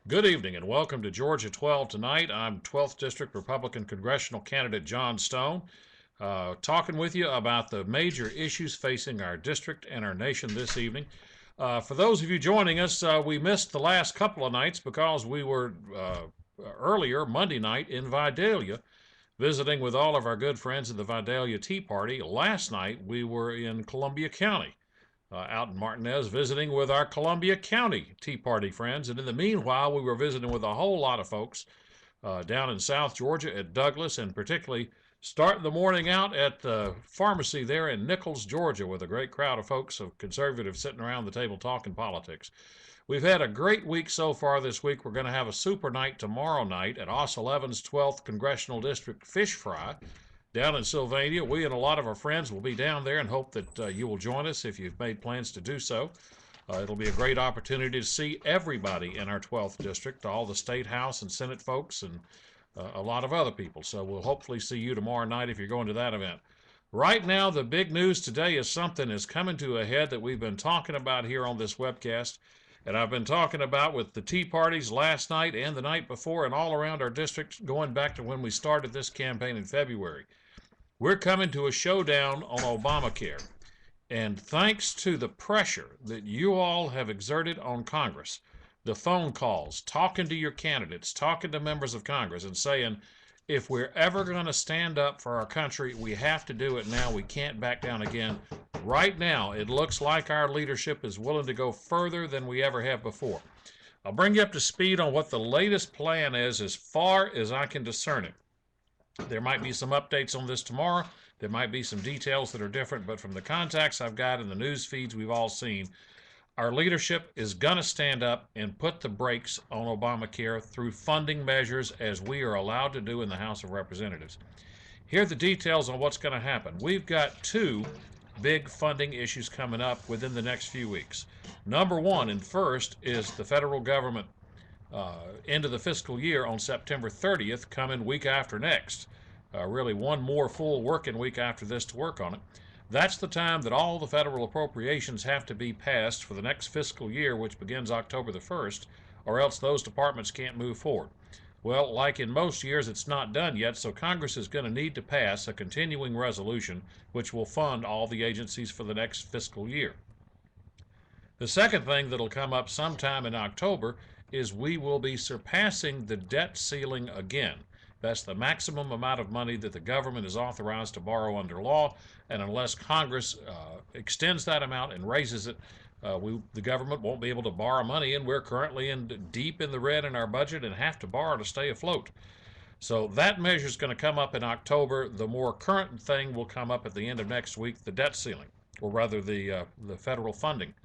Good evening and welcome to Georgia 12 tonight. I'm 12th District Republican Congressional Candidate John Stone, talking with you about the major issues facing our district and our nation this evening. For those of you joining us, we missed the last couple of nights because we were earlier Monday night in Vidalia visiting with all of our good friends of the Vidalia Tea Party. Last night we were in Columbia County out in Martinez visiting with our Columbia County Tea Party friends. And in the meanwhile, we were visiting with a whole lot of folks down in South Georgia at Douglas, and particularly starting the morning out at the pharmacy there in Nichols, Georgia, with a great crowd of folks, of conservatives sitting around the table talking politics. We've had a great week so far this week. We're going to have a super night tomorrow night at Ossel Evans' 12th Congressional District Fish Fry down in Sylvania. We and a lot of our friends will be down there and hope that you will join us if you've made plans to do so. It'll be a great opportunity to see everybody in our 12th district, all the state house and senate folks and a lot of other people. So we'll hopefully see you tomorrow night if you're going to that event. Right now, the big news today is something is coming to a head that we've been talking about here on this webcast, and I've been talking about with the Tea Parties last night and the night before and all around our district going back to when we started this campaign in February. We're coming to a showdown on Obamacare. And thanks to the pressure that you all have exerted on Congress, the phone calls, talking to your candidates, talking to members of Congress, and saying, if we're ever going to stand up for our country, we have to do it now. We can't back down again. Right now, it looks like our leadership is willing to go further than we ever have before. I'll bring you up to speed on what the latest plan is as far as I can discern it. There might be some updates on this tomorrow. There might be some details that are different, but from the contacts I've got in the news feeds we've all seen, our leadership is going to stand up and put the brakes on Obamacare through funding measures as we are allowed to do in the House of Representatives. Here are the details on what's going to happen. We've got two big funding issues coming up within the next few weeks. Number one and first is the federal government end of the fiscal year on September 30th, coming week after next. Really one more full working week after this to work on it. That's the time that all the federal appropriations have to be passed for the next fiscal year, which begins October the 1st, or else those departments can't move forward. Well, like in most years, it's not done yet, so Congress is going to need to pass a continuing resolution which will fund all the agencies for the next fiscal year. The second thing that'll come up sometime in October is we will be surpassing the debt ceiling again. That's the maximum amount of money that the government is authorized to borrow under law, and unless Congress extends that amount and raises it, the government won't be able to borrow money, and we're currently deep in the red in our budget and have to borrow to stay afloat. So that measure is going to come up in October. The more current thing will come up at the end of next week, the debt ceiling, or rather the federal funding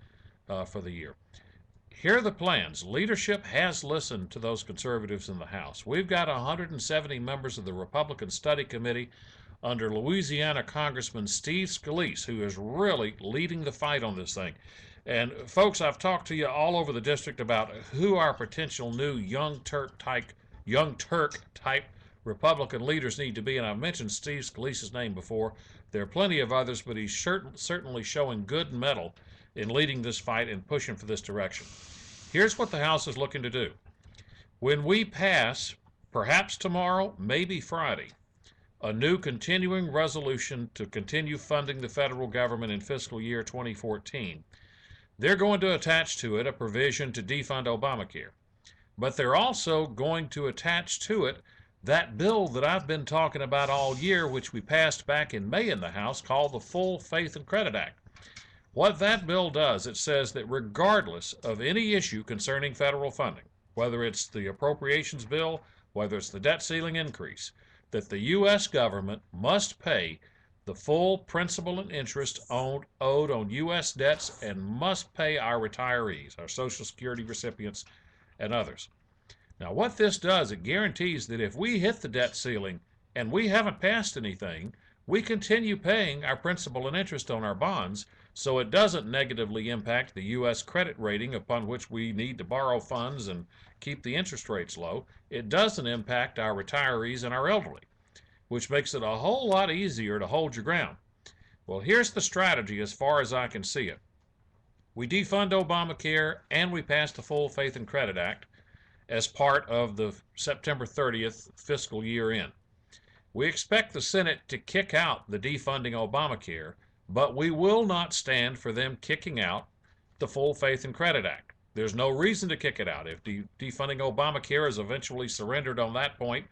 for the year. Here are the plans. Leadership has listened to those conservatives in the House. We've got 170 members of the Republican Study Committee under Louisiana Congressman Steve Scalise, who is really leading the fight on this thing. And folks, I've talked to you all over the district about who our potential new Young Turk type Republican leaders need to be, and I've mentioned Steve Scalise's name before. There are plenty of others, but he's certainly showing good mettle in leading this fight and pushing for this direction. Here's what the House is looking to do. When we pass, perhaps tomorrow, maybe Friday, a new continuing resolution to continue funding the federal government in fiscal year 2014, they're going to attach to it a provision to defund Obamacare. But they're also going to attach to it that bill that I've been talking about all year, which we passed back in May in the House, called the Full Faith and Credit Act. What that bill does, it says that regardless of any issue concerning federal funding, whether it's the appropriations bill, whether it's the debt ceiling increase, that the U.S. government must pay the full principal and interest owed on U.S. debts and must pay our retirees, our Social Security recipients, and others. Now, what this does, it guarantees that if we hit the debt ceiling and we haven't passed anything, we continue paying our principal and interest on our bonds, so it doesn't negatively impact the U.S. credit rating upon which we need to borrow funds and keep the interest rates low. It doesn't impact our retirees and our elderly, which makes it a whole lot easier to hold your ground. Well, here's the strategy as far as I can see it. We defund Obamacare and we pass the Full Faith and Credit Act. as part of the September 30th fiscal year end. We expect the Senate to kick out the defunding Obamacare, but we will not stand for them kicking out the Full Faith and Credit Act. There's no reason to kick it out. If defunding Obamacare is eventually surrendered on that point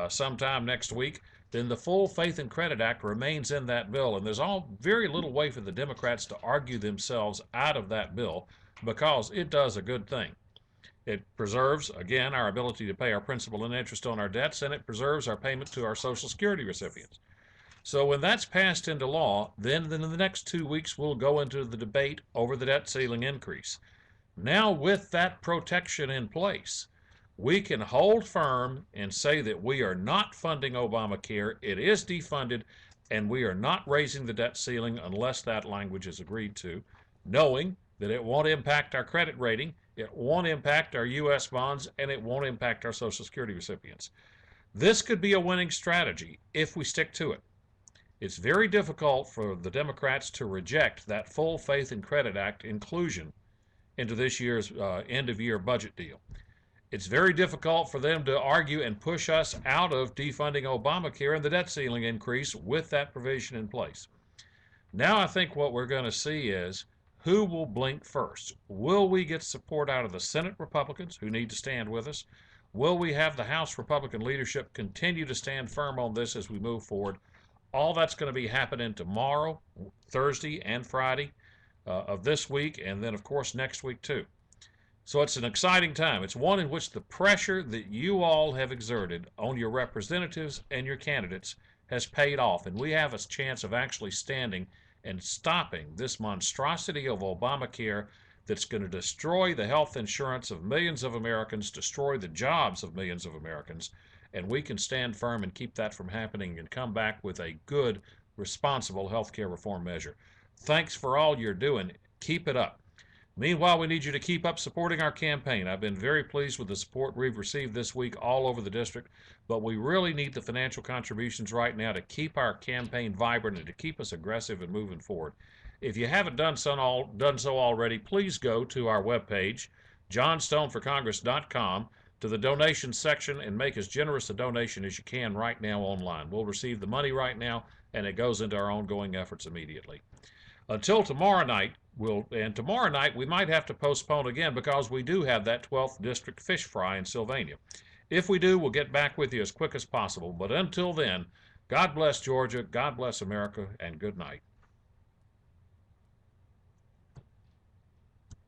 sometime next week, then the Full Faith and Credit Act remains in that bill, and there's very little way for the Democrats to argue themselves out of that bill because it does a good thing. It preserves, again, our ability to pay our principal and interest on our debts, and it preserves our payment to our Social Security recipients. So when that's passed into law, then in the next 2 weeks we'll go into the debate over the debt ceiling increase. Now, with that protection in place, we can hold firm and say that we are not funding Obamacare, it is defunded, and we are not raising the debt ceiling unless that language is agreed to, knowing that it won't impact our credit rating, it won't impact our U.S. bonds, and it won't impact our Social Security recipients. This could be a winning strategy if we stick to it. It's very difficult for the Democrats to reject that Full Faith and Credit Act inclusion into this year's end-of-year budget deal. It's very difficult for them to argue and push us out of defunding Obamacare and the debt ceiling increase with that provision in place. Now I think what we're going to see is who will blink first. Will we get support out of the Senate Republicans who need to stand with us? Will we have the House Republican leadership continue to stand firm on this as we move forward? All that's going to be happening tomorrow, Thursday, and Friday of this week, and then, of course, next week, too. So it's an exciting time. It's one in which the pressure that you all have exerted on your representatives and your candidates has paid off, and we have a chance of actually standing and stopping this monstrosity of Obamacare that's going to destroy the health insurance of millions of Americans, destroy the jobs of millions of Americans, and we can stand firm and keep that from happening and come back with a good, responsible health care reform measure. Thanks for all you're doing. Keep it up. Meanwhile, we need you to keep up supporting our campaign. I've been very pleased with the support we've received this week all over the district, but we really need the financial contributions right now to keep our campaign vibrant and to keep us aggressive and moving forward. If you haven't done so already, please go to our webpage, johnstoneforcongress.com, to the donations section and make as generous a donation as you can right now online. We'll receive the money right now, and it goes into our ongoing efforts immediately. Until tomorrow night, tomorrow night we might have to postpone again because we do have that 12th District fish fry in Sylvania. If we do, we'll get back with you as quick as possible. But until then, God bless Georgia, God bless America, and good night.